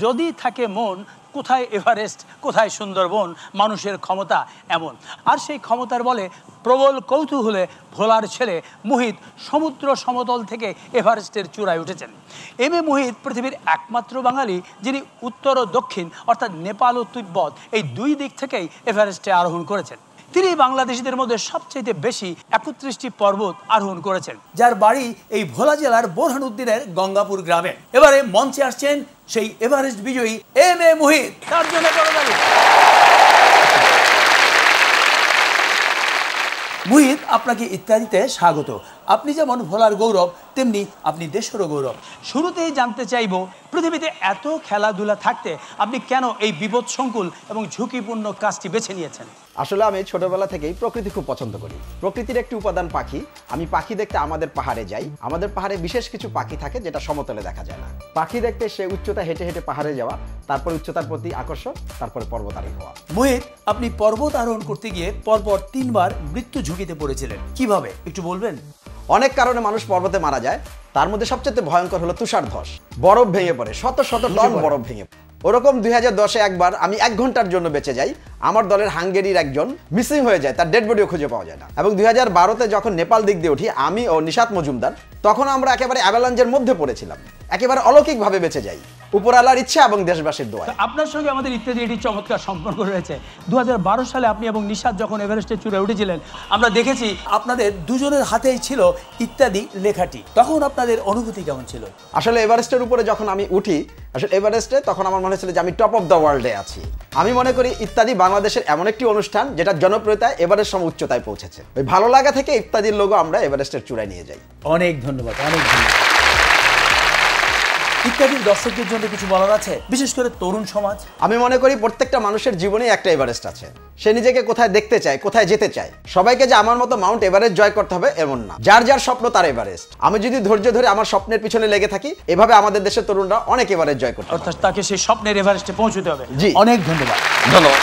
যদি থাকে মন, কোথায় এভারেস্ট, কোথায় সুন্দরবন, মানুষের ক্ষমতা এমন। আর সেই ক্ষমতার বলে প্রবল কৌতূহলে ভোলার ছেলে মুহিত সমুদ্র সমতল থেকে এভারেস্টের চূড়ায় উঠেছেন। এম এ মুহিত পৃথিবীর একমাত্র বাঙালি যিনি উত্তর ও দক্ষিণ অর্থাৎ নেপাল ও তিব্বত এই দুই দিক থেকেই এভারেস্টে আরোহণ করেছেন। তিনি বাংলাদেশিদের মধ্যে সবচেয়ে বেশি 31টি পর্বত আরোহণ করেছেন, যার বাড়ি এই ভোলা জেলার বোরহানউদ্দিনের গঙ্গাপুর গ্রামে। এবারে মঞ্চে আসছেন সেই এভারেস্ট বিজয়ী এম এ মুহিত। তার জন্য মুহিত, আপনাকে ইত্যাদিতে স্বাগত। আপনি যেমন ভোলার গৌরব, তেমনি আপনি দেশেরও গৌরব। শুরুতেই জানতে চাইব, পৃথিবীতে এত খেলাধুলা থাকতে আপনি কেন এই বিপদসংকুল এবং ঝুঁকিপূর্ণ কাজটি বেছে নিয়েছেন? আসলে আমি ছোটবেলা থেকেই প্রকৃতি খুব পছন্দ করি। প্রকৃতির একটি উপাদান পাখি। আমি পাখি দেখতে আমাদের পাহাড়ে যাই। আমাদের পাহাড়ে বিশেষ কিছু পাখি থাকে যেটা সমতলে দেখা যায় না। পাখি দেখতে সে উচ্চতা হেঁটে হেঁটে পাহাড়ে যাওয়া, তারপর উচ্চতার প্রতি আকর্ষণ, তারপরে পর্বতারোহী হওয়া। মুহিত, আপনি পর্বত আরোহণ করতে গিয়ে পরপর 3 বার মৃত্যু ঝুঁকিতে পড়েছিলেন, কিভাবে একটু বলবেন? অনেক কারণে মানুষ পর্বতে মারা যায়, তার মধ্যে সবচেয়ে ভয়ঙ্কর হলো তুষার ধস। বরফ ভেঙে পড়ে, শত শত টন বরফ ভেঙে পড়ে। ওরকম 2010-এ একবার আমি 1 ঘন্টার জন্য বেঁচে যাই। আমার দলের হাঙ্গেরির একজন মিসিং হয়ে যায়, তার ডেড বডিও খুঁজে পাওয়া যায় না। এবং 2012-তে যখন নেপাল দিক দিয়ে উঠি আমি ও নিশাত মজুমদার, তখন আমরা একেবারে অ্যাভালাঞ্চের মধ্যে পড়েছিলাম। একেবারে অলৌকিকভাবে বেঁচে যাই, উপরওয়ালার ইচ্ছা এবং দেশবাসীর দোয়া। আপনার সঙ্গে আমাদের ইত্যাদি এটি চমৎকার সম্পর্ক রয়েছে। 2012 সালে আপনি এবং নিশাত যখন এভারেস্টের চূড়ায় উঠেছিলেন, আমরা দেখেছি আপনাদের দুজনের হাতেই ছিল ইত্যাদি লেখাটি। তখন আপনাদের অনুভূতি কেমন ছিল? আসলে এভারেস্টের উপরে যখন আমি উঠি, আসলে এভারেস্টে তখন আমার মনে হচ্ছিল যে আমি টপ অফ দ্য ওয়ার্ল্ডে আছি। আমি মনে করি ইত্যাদি বাংলাদেশের এমন একটি অনুষ্ঠান যেটা জনপ্রিয়তায় এভারেস্ট সম উচ্চতায় পৌঁছেছে। ওই ভালো লাগা থেকে ইত্যাদির লোগো আমরা এভারেস্টের চূড়ায় নিয়ে যাই। অনেক ধন্যবাদ, অনেক ধন্যবাদ। ইত্যাদির দর্শকদের জন্য কিছু বলার আছে, বিশেষ করে তরুণ সমাজ? আমি মনে করি প্রত্যেকটা মানুষের জীবনে একটা এভারেস্ট আছে। সে নিজেকে কোথায় দেখতে চায়, কোথায় যেতে চায়। সবাইকে যে আমার মতো মাউন্ট এভারেস্ট জয় করতে হবে এমন না। যার যার স্বপ্ন তার এভারেস্ট। আমি যদি ধৈর্য ধরে আমার স্বপ্নের পিছনে লেগে থাকি, এভাবে আমাদের দেশের তরুণরা অনেক এভারেস্ট জয় করতে পারে। অর্থাৎ তাকে সেই স্বপ্নের এভারেস্টে পৌঁছতে হবে। জি, অনেক ধন্যবাদ। ধন্যবাদ।